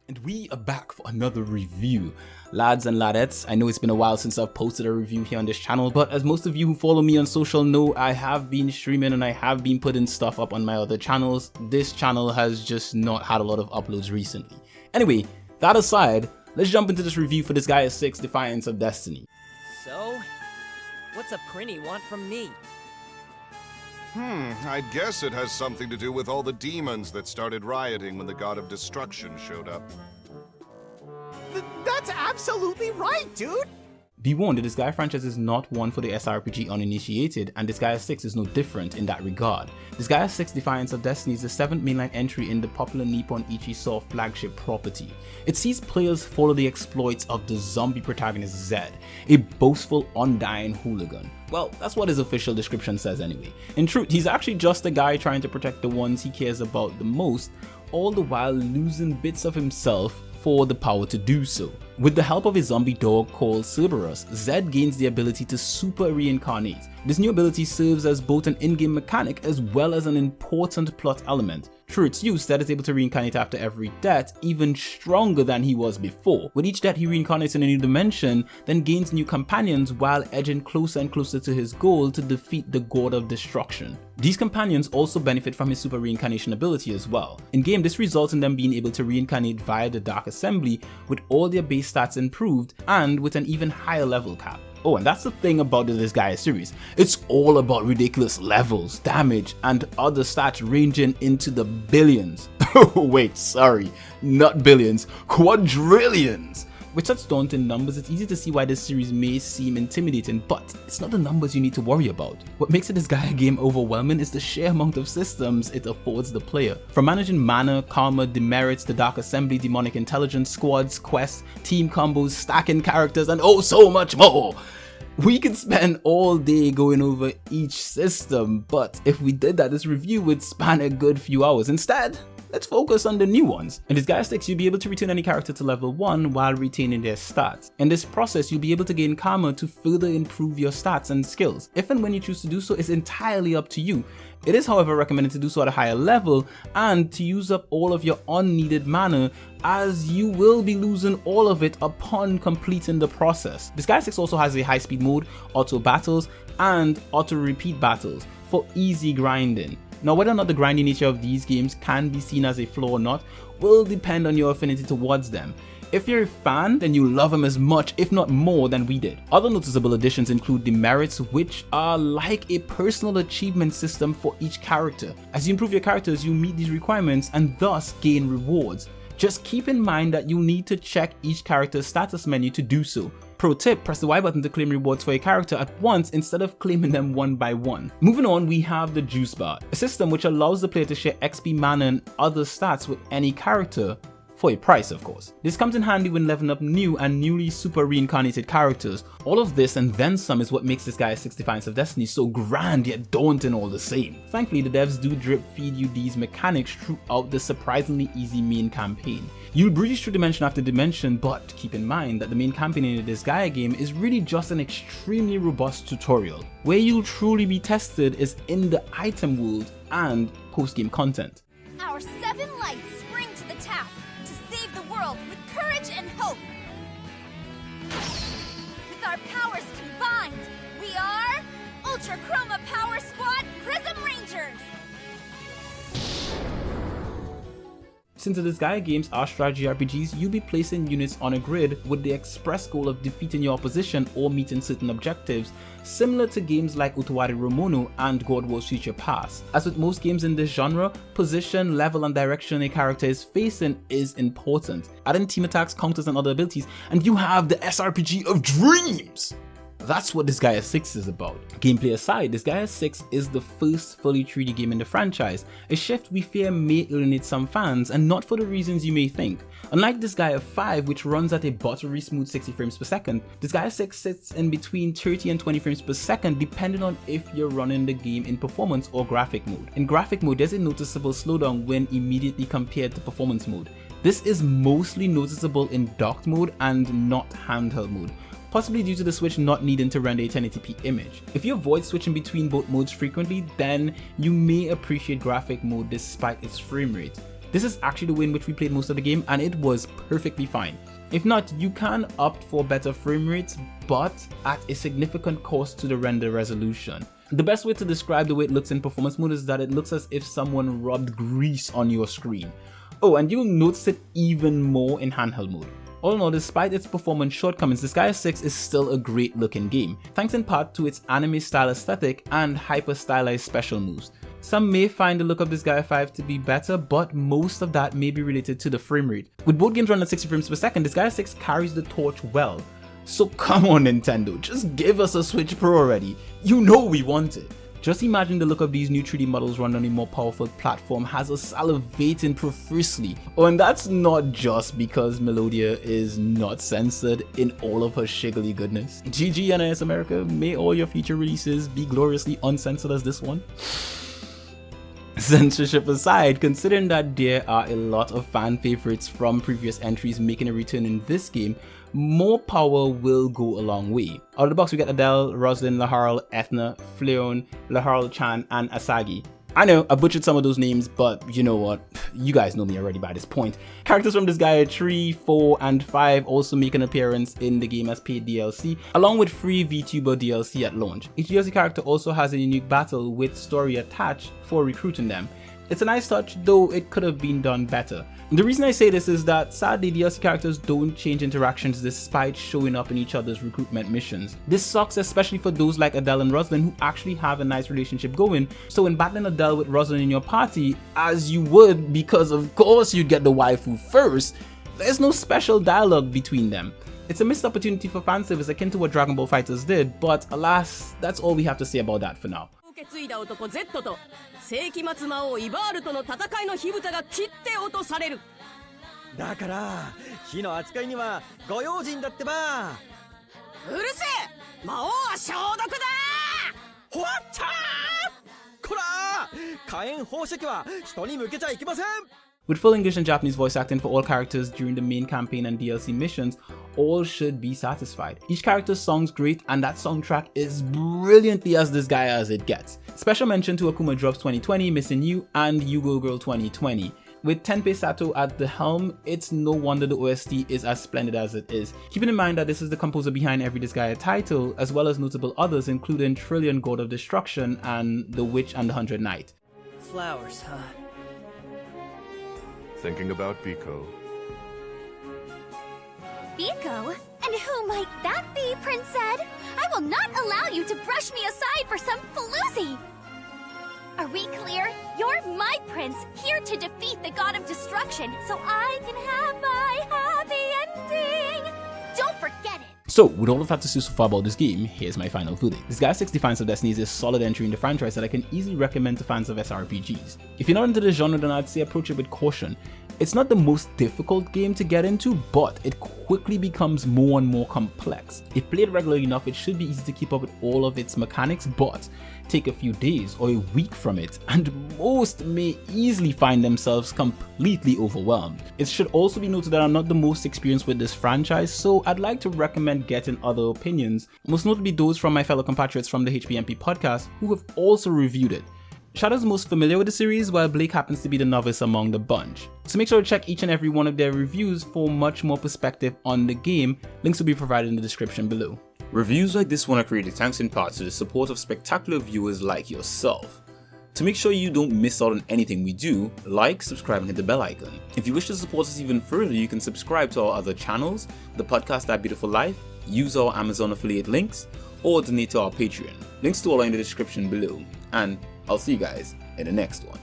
And we are back for another review. Lads and ladettes, I know it's been a while since I've posted a review here on this channel, but as most of you who follow me on social know, I have been streaming and I have been putting stuff up on my other channels. This channel has just not had a lot of uploads recently. Anyway, that aside, let's jump into this review for Disgaea 6 Defiance of Destiny. So, what's a Prinny want from me? I guess it has something to do with all the demons that started rioting when the god of destruction showed up. That's absolutely right, dude! Be warned, the Disgaea franchise is not one for the SRPG uninitiated, and Disgaea 6 is no different in that regard. Disgaea 6 Defiance of Destiny is the 7th mainline entry in the popular Nippon Ichi Software flagship property. It sees players follow the exploits of the zombie protagonist Zed, a boastful, undying hooligan. Well, that's what his official description says anyway. In truth, he's actually just a guy trying to protect the ones he cares about the most, all the while losing bits of himself for the power to do so. With the help of a zombie dog called Cerberus, Zed gains the ability to super reincarnate. This new ability serves as both an in-game mechanic as well as an important plot element. Through its use, Zed is able to reincarnate after every death, even stronger than he was before. With each death he reincarnates in a new dimension, then gains new companions while edging closer and closer to his goal to defeat the god of destruction. These companions also benefit from his super reincarnation ability as well. In game, this results in them being able to reincarnate via the Dark Assembly with all their base stats improved and with an even higher level cap. Oh, and that's the thing about the Disgaea series. It's all about ridiculous levels, damage, and other stats ranging into the billions. Oh wait, sorry, not billions, quadrillions. With such daunting numbers, it's easy to see why this series may seem intimidating, but it's not the numbers you need to worry about. What makes a Disgaea game overwhelming is the sheer amount of systems it affords the player. From managing mana, karma, demerits, the Dark Assembly, demonic intelligence, squads, quests, team combos, stacking characters, and oh so much more! We could spend all day going over each system, but if we did that, this review would span a good few hours. Instead, let's focus on the new ones. In Disgaea 6, you'll be able to return any character to level 1 while retaining their stats. In this process, you'll be able to gain karma to further improve your stats and skills. If and when you choose to do so is entirely up to you. It is, however, recommended to do so at a higher level and to use up all of your unneeded mana, as you will be losing all of it upon completing the process. Disgaea 6 also has a high speed mode, auto battles, and auto repeat battles for easy grinding. Now, whether or not the grinding nature of these games can be seen as a flaw or not will depend on your affinity towards them. If you're a fan, then you love them as much, if not more, than we did. Other noticeable additions include demerits, which are like a personal achievement system for each character. As you improve your characters, you meet these requirements and thus gain rewards. Just keep in mind that you need to check each character's status menu to do so. Pro tip, press the Y button to claim rewards for a character at once instead of claiming them one by one. Moving on, we have the Juice Bar, a system which allows the player to share XP, mana, and other stats with any character, for a price of course. This comes in handy when leveling up new and newly super reincarnated characters. All of this and then some is what makes Disgaea 6 Defiance of Destiny so grand yet daunting all the same. Thankfully, the devs do drip feed you these mechanics throughout the surprisingly easy main campaign. You'll breeze through dimension after dimension, but keep in mind that the main campaign in the Disgaea game is really just an extremely robust tutorial. Where you'll truly be tested is in the item world and post-game content. Our 7 lights spring to the task to save the world with courage and hope. With our powers combined, we are Ultra Chroma Power Squad Prism Rangers! Since the Disgaea games are strategy RPGs, you'll be placing units on a grid with the express goal of defeating your opposition or meeting certain objectives, similar to games like Utawari Romono and God War's Future Past. As with most games in this genre, position, level, and direction a character is facing is important. Add in team attacks, counters, and other abilities, and you have the SRPG of dreams! That's what Disgaea 6 is about. Gameplay aside, Disgaea 6 is the first fully 3D game in the franchise, a shift we fear may alienate some fans, and not for the reasons you may think. Unlike Disgaea 5, which runs at a buttery smooth 60 frames per second, Disgaea 6 sits in between 30 and 20 frames per second depending on if you're running the game in performance or graphic mode. In graphic mode, there's a noticeable slowdown when immediately compared to performance mode. This is mostly noticeable in docked mode and not handheld mode, possibly due to the Switch not needing to render a 1080p image. If you avoid switching between both modes frequently, then you may appreciate graphic mode despite its frame rate. This is actually the way in which we played most of the game, and it was perfectly fine. If not, you can opt for better frame rates, but at a significant cost to the render resolution. The best way to describe the way it looks in performance mode is that it looks as if someone rubbed grease on your screen. Oh, and you'll notice it even more in handheld mode. All in all, despite its performance shortcomings, Disgaea 6 is still a great looking game, thanks in part to its anime style aesthetic and hyper stylized special moves. Some may find the look of Disgaea 5 to be better, but most of that may be related to the frame rate. With both games running at 60 frames per second, Disgaea 6 carries the torch well. So come on Nintendo, just give us a Switch Pro already. You know we want it. Just imagine the look of these new 3D models run on a more powerful platform has us salivating profusely. Oh, and that's not just because Melodia is not censored in all of her shiggly goodness. GG NIS America, may all your future releases be gloriously uncensored as this one. Censorship aside, considering that there are a lot of fan favorites from previous entries making a return in this game, more power will go a long way. Out of the box we get Adele, Roslyn, Laharl, Ethna, Fleon, Laharl Chan, and Asagi. I know, I butchered some of those names, but you know what, you guys know me already by this point. Characters from Disgaea 3, 4, and 5 also make an appearance in the game as paid DLC, along with free VTuber DLC at launch. Each DLC character also has a unique battle with story attached for recruiting them. It's a nice touch, though it could have been done better. The reason I say this is that sadly DLC characters don't change interactions despite showing up in each other's recruitment missions. This sucks especially for those like Adele and Roslyn who actually have a nice relationship going, so when battling Adele with Roslyn in your party, as you would because of course you'd get the waifu first, there's no special dialogue between them. It's a missed opportunity for fanservice akin to what Dragon Ball FighterZ did, but alas, that's all we have to say about that for now. 継いだ男 Z と世紀末魔王イバールとの戦いの火蓋が切って落とされる。だから火の扱いにはご用心だってば。うるせえ、魔王は消毒だ。ほわっちゃーこら火炎放射器は人に向けちゃいけません。 With full English and Japanese voice acting for all characters during the main campaign and DLC missions, all should be satisfied. Each character sounds great and that soundtrack is brilliantly as Disgaea as it gets. Special mention to Akuma Drops 2020, Missing You, and Yugo Girl 2020. With Tenpei Sato at the helm, it's no wonder the OST is as splendid as it is. Keeping in mind that this is the composer behind every Disgaea title, as well as notable others including Trillion God of Destruction and The Witch and the 100 Knight. Flowers, huh? Thinking about Biko. Biko? And who might that be, Prince Ed? I will not allow you to brush me aside for some floozy! Are we clear? You're my prince, here to defeat the god of destruction, so I can have my happy ending! Don't forget it! So, with all I've had to say so far about this game, here's my final verdict. Disgaea 6 Defiance of Destiny is a solid entry in the franchise that I can easily recommend to fans of SRPGs. If you're not into the genre, then I'd say approach it with caution. It's not the most difficult game to get into, but it quickly becomes more and more complex. If played regularly enough, it should be easy to keep up with all of its mechanics, but take a few days or a week from it, and most may easily find themselves completely overwhelmed. It should also be noted that I'm not the most experienced with this franchise, so I'd like to recommend getting other opinions, most notably those from my fellow compatriots from the HPMP podcast who have also reviewed it. Shadow's most familiar with the series, while Blake happens to be the novice among the bunch. So make sure to check each and every one of their reviews for much more perspective on the game. Links will be provided in the description below. Reviews like this one are created thanks in part to the support of spectacular viewers like yourself. To make sure you don't miss out on anything we do, like, subscribe, and hit the bell icon. If you wish to support us even further, you can subscribe to our other channels, the podcast That Beautiful Life, use our Amazon affiliate links, or donate to our Patreon. Links to all are in the description below. And I'll see you guys in the next one.